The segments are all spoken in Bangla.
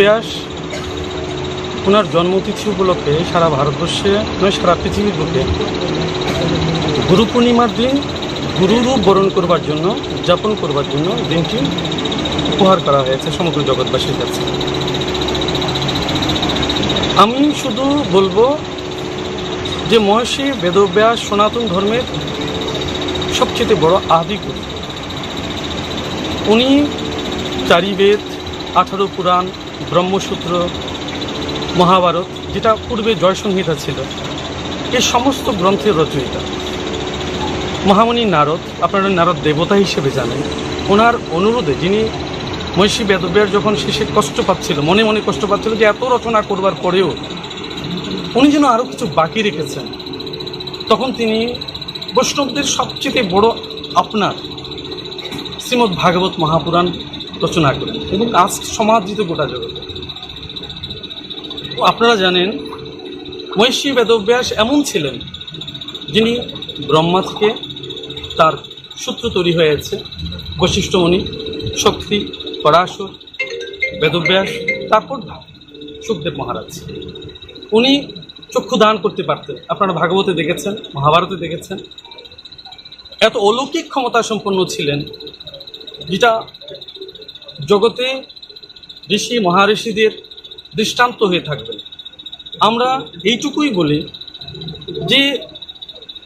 ব্যাস ওনার জন্মতিথি উপলক্ষে সারা ভারতবর্ষে নয় সারা পৃথিবীর বুকে গুরু পূর্ণিমার দিন গুরুরূপ বরণ করবার জন্য উদযাপন করবার জন্য দিনটি উপহার করা হয়েছে সমগ্র জগৎবাসীর কাছে। আমি শুধু বলবো যে মহর্ষি বেদব্যাস সনাতন ধর্মের সবচেয়ে বড় আদিগুরু। উনি 4 বেদ, 18 পুরাণ, ব্রহ্মসূত্র, মহাভারত, যেটা পূর্বে জয়সংহিতা ছিল, এই সমস্ত গ্রন্থের রচয়িতা। মহামুনি নারদ, আপনারা নারদ দেবতা হিসেবে জানেন, ওনার অনুরোধে যিনি মহর্ষি বেদব্যাস যখন শেষে কষ্ট পাচ্ছিল, মনে মনে কষ্ট পাচ্ছিল যে এত রচনা করবার পরেও উনি যেন আরও কিছু বাকি রেখেছেন, তখন তিনি বৈষ্ণবদের সবচেয়ে বড় আপনার শ্রীমদ্ ভাগবত মহাপুরাণ রচনা করেন এবং আজ সমাদৃত গোটা জগতে। আপনারা জানেন মহর্ষি বেদব্যাস এমন ছিলেন যিনি ব্রহ্মা থেকে তার সূত্র তৈরি হয়েছে, বশিষ্ঠ মুনি, শক্তি, পরাশর, বেদব্যাস, তারপর সুখদেব মহারাজ। উনি চক্ষু দান করতে পারতেন, আপনারা ভাগবতে দেখেছেন, মহাভারতে দেখেছেন। এত অলৌকিক ক্ষমতা সম্পন্ন ছিলেন যেটা জগতে ঋষি মহাঋষিদের দৃষ্টান্ত হয়ে থাকবেন। আমরা এইটুকুই বলি যে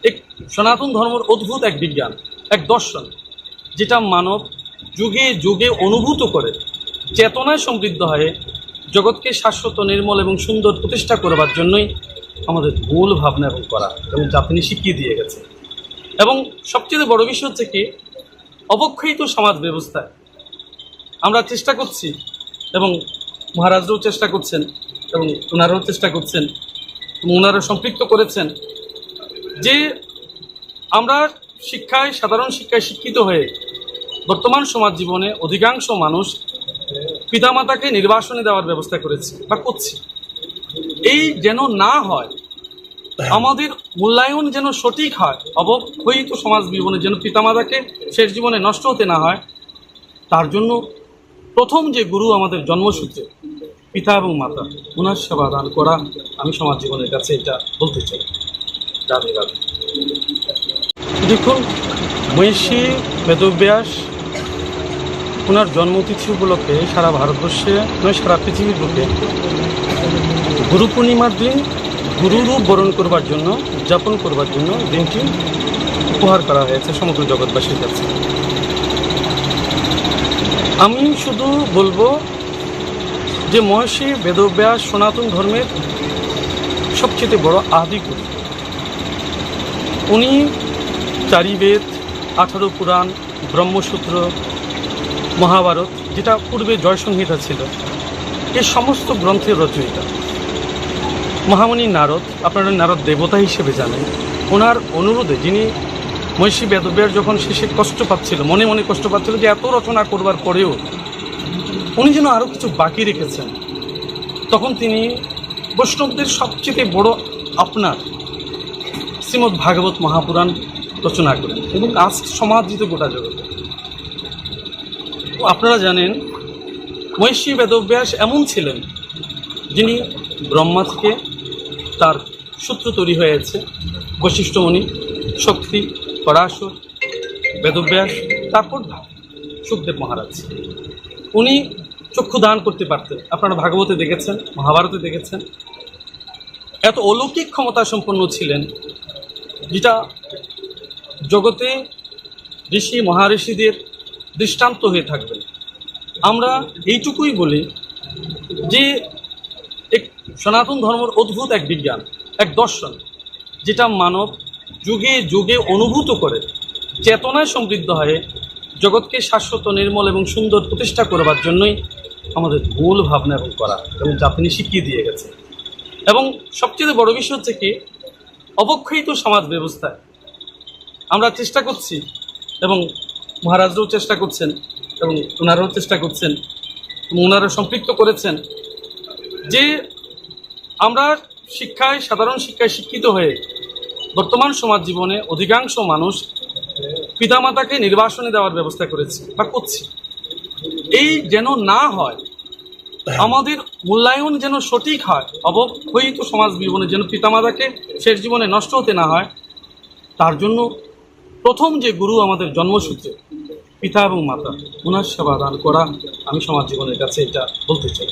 এক সনাতন ধর্মের অদ্ভুত এক বিজ্ঞান, এক দর্শন, যেটা মানব যুগে যুগে অনুভূত করে চেতনায় সমৃদ্ধ হয়ে জগৎকে শাশ্বত, নির্মল এবং সুন্দর প্রতিষ্ঠা করবার জন্যই আমাদের মূল ভাবনা এবং করা, এবং যা তিনি শিখিয়ে দিয়ে গেছে। এবং সবচেয়ে বড় বিষয় হচ্ছে কি, অবক্ষয়িত সমাজ ব্যবস্থায় আমরা চেষ্টা করছি, এবং মহারাজরাও চেষ্টা করছেন, এবং ওনারাও চেষ্টা করছেন, ওনারা সম্পৃক্ত করেছেন যে আমরা শিক্ষায়, সাধারণ শিক্ষায় শিক্ষিত হয়ে বর্তমান সমাজ জীবনে অধিকাংশ মানুষ পিতামাতাকে নির্বাসনে দেওয়ার ব্যবস্থা করেছি বা করছি। এই যেন না হয়, আমাদের মূল্যায়ন যেন সঠিক হয়, অবক্ষয়িত সমাজ জীবনে যেন পিতামাতাকে শেষ জীবনে নষ্ট হতে না হয়, তার জন্য প্রথম যে গুরু আমাদের জন্মসূত্রে পিতা এবং মাতা, ওনার সেবা দান করা, আমি সমাজ জীবনের কাছে এটা বলতে চাই। রাধে রাধে। দেখুন, মহর্ষি বেদব্যাস ওনার জন্মতিথি উপলক্ষে সারা ভারতবর্ষে নয় সারা পৃথিবীর বুকে গুরু পূর্ণিমার দিন গুরুরূপ বরণ করবার জন্য উদযাপন করবার জন্য দিনটি উপহার করা হয়েছে সমগ্র জগৎবাসীর কাছে। আমি শুধু বলবো যে মহর্ষি বেদব্যাস সনাতন ধর্মের সবচেয়ে বড় আদিগুরু। উনি 4 বেদ, 18 পুরাণ, ব্রহ্মসূত্র, মহাভারত, যেটা পূর্বে জয়সংহিতা ছিল, এই সমস্ত গ্রন্থের রচয়িতা। মহামুনি নারদ, আপনারা নারদ দেবতা হিসেবে জানেন, ওনার অনুরোধে যিনি মহর্ষি বেদব্যাস যখন শেষে কষ্ট পাচ্ছিল, মনে মনে কষ্ট পাচ্ছিল যে এত রচনা করবার পরেও উনি যেন আরও কিছু বাকি রেখেছেন, তখন তিনি বৈষ্ণবদের সবচেয়ে বড় আপনার শ্রীমদ্ ভাগবত মহাপুরাণ রচনা করেন এবং আজ সমাদৃত গোটা জগতে। আপনারা জানেন মহর্ষি বেদব্যাস এমন ছিলেন যিনি ব্রহ্মা থেকে তার সূত্র তৈরি হয়েছে, বশিষ্ঠ মুনি, শক্তি, পরাশর, বেদব্যাস, তারপর সুখদেব মহারাজ। উনি চক্ষু দান করতে পারতেন, আপনারা ভাগবতে দেখেছেন, মহাভারতে দেখেছেন। এত অলৌকিক ক্ষমতা সম্পন্ন ছিলেন যেটা জগতে ঋষি মহাঋষিদের দৃষ্টান্ত হয়ে থাকবেন। আমরা এইটুকুই বলি যে এক সনাতন ধর্মের অদ্ভুত এক বিজ্ঞান, এক দর্শন, যেটা মানব যুগে যুগে অনুভূত করে চেতনায় সমৃদ্ধ হয়ে জগৎকে শাশ্বত, নির্মল এবং সুন্দর প্রতিষ্ঠা করবার জন্যই আমাদের মূল ভাবনা এবং করা, এবং যা তিনি শিখিয়ে দিয়ে গেছে। এবং সবচেয়ে বড় বিষয় হচ্ছে কি, অবক্ষয়িত সমাজ ব্যবস্থায় আমরা চেষ্টা করছি, এবং মহারাজরাও চেষ্টা করছেন, এবং ওনারাও চেষ্টা করছেন, ওনারা সম্পৃক্ত করেছেন যে আমরা শিক্ষায়, সাধারণ শিক্ষায় শিক্ষিত হয়ে বর্তমান সমাজ জীবনে অধিকাংশ মানুষ পিতামাতাকে নির্বাসনে দেওয়ার ব্যবস্থা করেছি বা করছি। এই যেন না হয়, আমাদের মূল্যায়ন যেন সঠিক হয়, অবক্ষয়িত সমাজ জীবনে যেন পিতামাতাকে শেষ জীবনে নষ্ট হতে না হয়, তার জন্য প্রথম যে গুরু আমাদের জন্মসূত্রে পিতা এবং মাতা, ওনার সেবা দান করা আমি সমাজ জীবনের কাছে এটা বলতে চাই।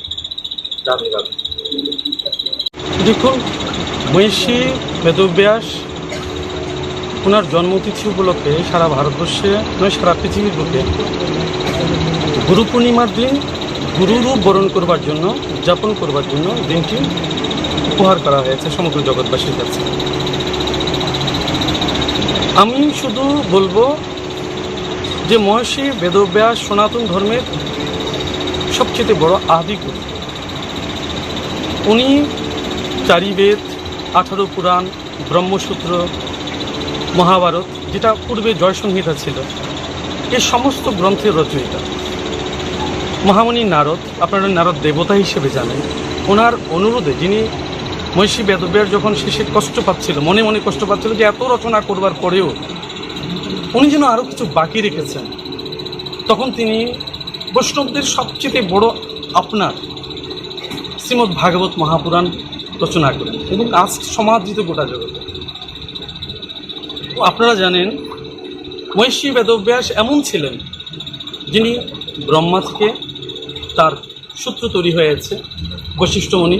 রাধে রাধে। দেখুন, মহিষী বেদব্যাস ওনার জন্মতিথি উপলক্ষে সারা ভারতবর্ষে নয়, সারা পৃথিবীর বুকে গুরু পূর্ণিমার দিন গুরুরূপ বরণ করবার জন্য, উদযাপন করবার জন্য দিনটি উপহার করা হয়েছে সমগ্র জগৎবাসীর কাছে। আমি শুধু বলবো যে মহর্ষি বেদব্যাস সনাতন ধর্মের সবচেয়ে বড় আদিগুরু। উনি 4 বেদ, 18 পুরাণ, ব্রহ্মসূত্র, মহাভারত, যেটা পূর্বে জয়সংহিতা ছিল, এই সমস্ত গ্রন্থের রচয়িতা। মহামুনি নারদ, আপনারা নারদ দেবতা হিসেবে জানেন, ওনার অনুরোধে, যিনি মহর্ষি বেদব্যাস যখন শেষে কষ্ট পাচ্ছিল, মনে মনে কষ্ট পাচ্ছিল যে এত রচনা করবার পরেও উনি যেন আরও কিছু বাকি রেখেছেন, তখন তিনি বৈষ্ণবদের সবচেয়ে বড় আপনার শ্রীমদ্ ভাগবত মহাপুরাণ রচনা করেন এবং আজ সমাদৃত গোটা জগতে। আপনারা জানেন, মহর্ষি বেদব্যাস এমন ছিলেন যিনি ব্রহ্মা থেকে তার সূত্র তৈরি হয়েছে। বশিষ্ঠ মুনি,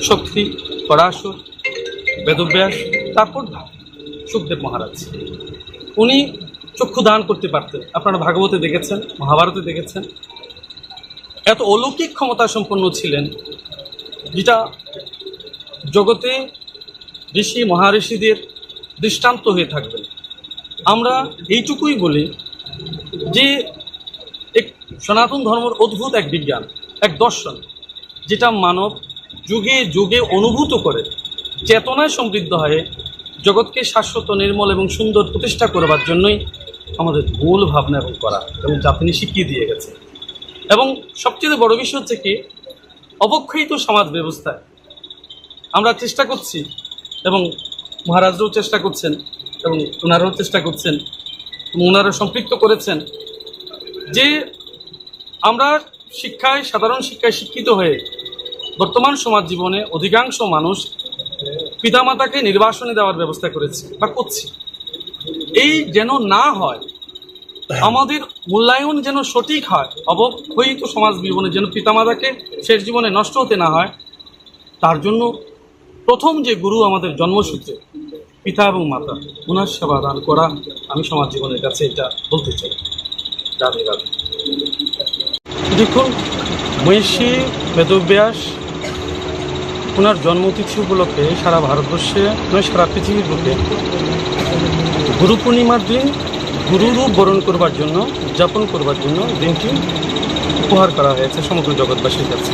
শক্তি, পরাশর, বেদব্যাস, তারপর সুখদেব মহারাজ। উনি চক্ষু দান করতে পারতেন, আপনারা ভাগবতে দেখেছেন, মহাভারতে দেখেছেন। এত অলৌকিক ক্ষমতা সম্পন্ন ছিলেন যেটা জগতে ঋষি মহাঋষিদের দৃষ্টান্ত হয়ে থাকবেন। আমরা এইটুকুই বলি যে এক সনাতন ধর্মের অদ্ভুত এক বিজ্ঞান, এক দর্শন, যেটা মানব যুগে যুগে অনুভূত করে চেতনায় সমৃদ্ধ হয়ে জগৎকে শাশ্বত, নির্মল এবং সুন্দর প্রতিষ্ঠা করবার জন্যই আমাদের মূল ভাবনা এবং করা, এবং যা তিনি শিখিয়ে দিয়ে গেছে। এবং সবচেয়ে বড় বিষয় হচ্ছে কি, অবক্ষয়িত সমাজ ব্যবস্থায় আমরা চেষ্টা করছি, এবং মহারাজরাও চেষ্টা করছেন, এবং ওনারাও চেষ্টা করছেন, এবং ওনারা সম্পৃক্ত করেছেন যে আমরা শিক্ষায়, সাধারণ শিক্ষায় শিক্ষিত হয়ে বর্তমান সমাজ জীবনে অধিকাংশ মানুষ পিতামাতাকে নির্বাসনে দেওয়ার ব্যবস্থা করেছে বা করছি। এই যেন না হয়, আমাদের মূল্যায়ন যেন সঠিক হয়, অবক্ষয়িত সমাজ জীবনে যেন পিতামাতাকে শেষ জীবনে নষ্ট হতে না হয়, তার জন্য প্রথম যে গুরু আমাদের জন্মসূত্রে পিতা এবং মাতা, ওনার সেবা দান করা আমি সমাজ জীবনের কাছে এটা বলতে চাই। রাধে রাধে। দেখুন, মহর্ষি বেদব্যাস ওনার জন্মতিথি উপলক্ষে সারা ভারতবর্ষে নয়, সারা পৃথিবীর বুকে গুরু পূর্ণিমার দিন গুরুরূপ বরণ করবার জন্য, উদযাপন করবার জন্য দিনটি উপহার করা হয়েছে সমগ্র জগৎবাসীর কাছে।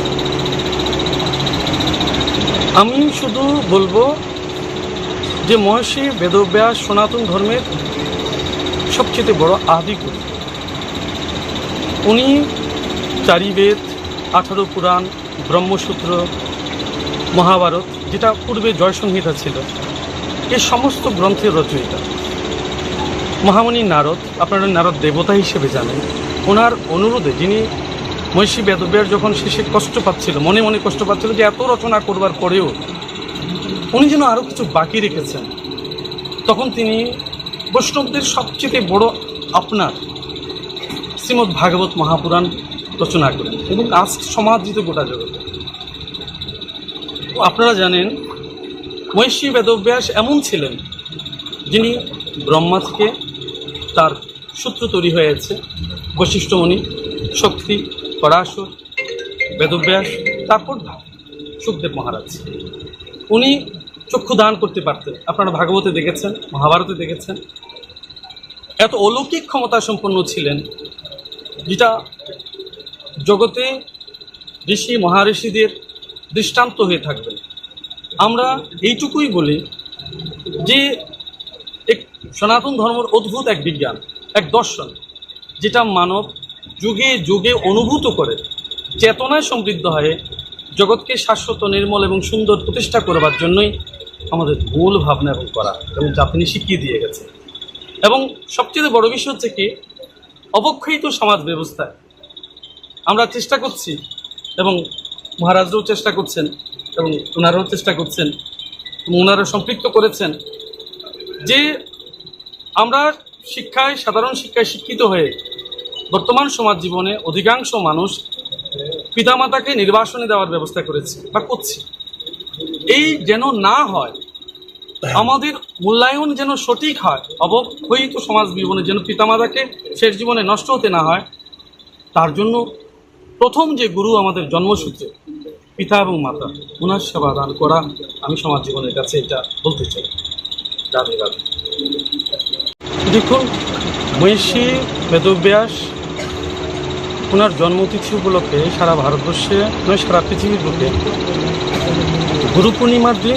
আমি শুধু বলবো যে মহর্ষি বেদব্যাস সনাতন ধর্মের সবচেয়ে বড় আদিগুরু। উনি 4 বেদ, 18 পুরাণ, ব্রহ্মসূত্র, মহাভারত, যেটা পূর্বে জয়সংহিতা ছিল, এই সমস্ত গ্রন্থের রচয়িতা। মহামুনি নারদ, আপনারা নারদ দেবতা হিসেবে জানেন, ওনার অনুরোধে, যিনি মহর্ষি বেদব্যাস যখন শেষে কষ্ট পাচ্ছিল, মনে মনে কষ্ট পাচ্ছিল যে এত রচনা করবার পরেও উনি যেন আরও কিছু বাকি রেখেছেন, তখন তিনি বৈষ্ণবদের সবচেয়ে বড় আপনার শ্রীমদ্ ভাগবত মহাপুরাণ রচনা করেন এবং আজ সমাদৃত গোটা জগতে। আপনারা জানেন, মহর্ষি বেদব্যাস এমন ছিলেন যিনি ব্রহ্মা থেকে তার সূত্র তৈরি হয়েছে। বশিষ্ঠ মুনি, শক্তি, পরাশর, বেদব্যাস, তারপর সুখদেব মহারাজ। উনি চক্ষু দান করতে পারতেন, আপনারা ভাগবতে দেখেছেন, মহাভারতে দেখেছেন। এত অলৌকিক ক্ষমতা সম্পন্ন ছিলেন যেটা জগতে ঋষি মহাঋষিদের দৃষ্টান্ত হয়ে থাকবেন। আমরা এইটুকুই বলি যে এক সনাতন ধর্মের অদ্ভুত এক বিজ্ঞান, এক দর্শন, যেটা মানব যুগে যুগে অনুভূত করে চেতনায় সমৃদ্ধ হয়ে জগৎকে শাশ্বত, নির্মল এবং সুন্দর প্রতিষ্ঠা করবার জন্যই আমাদের মূল ভাবনা এবং করা, এবং যা তিনি শিখিয়ে দিয়ে গেছে। এবং সবচেয়ে বড় বিষয় হচ্ছে কি, অবক্ষয়িত সমাজ ব্যবস্থায় আমরা চেষ্টা করছি, এবং মহারাজরাও চেষ্টা করছেন এবং ওনারাও চেষ্টা করছেন, ওনারা সম্পৃক্ত করেছেন যে আমরা শিক্ষায়, সাধারণ শিক্ষায় শিক্ষিত হয়ে বর্তমান সমাজ জীবনে অধিকাংশ মানুষ পিতামাতাকে নির্বাসনে দেওয়ার ব্যবস্থা করেছে বা করছে। এই যেন না হয়, আমাদের মূল্যায়ন যেন সঠিক হয়, অবক্ষয়িত সমাজ জীবনে যেন পিতামাতাকে শেষ জীবনে নষ্ট হতে না হয়, তার জন্য প্রথম যে গুরু আমাদের জন্মসূত্রে পিতা এবং মাতা, ওনার সেবা দান করা আমি সমাজ জীবনের কাছে এটা বলতে চাই। রাধে রাধে। দেখুন, মহিষী বেদব্যাস ওনার জন্মতিথি উপলক্ষে সারা ভারতবর্ষে নয়, সারা পৃথিবীর বুকে গুরু পূর্ণিমার দিন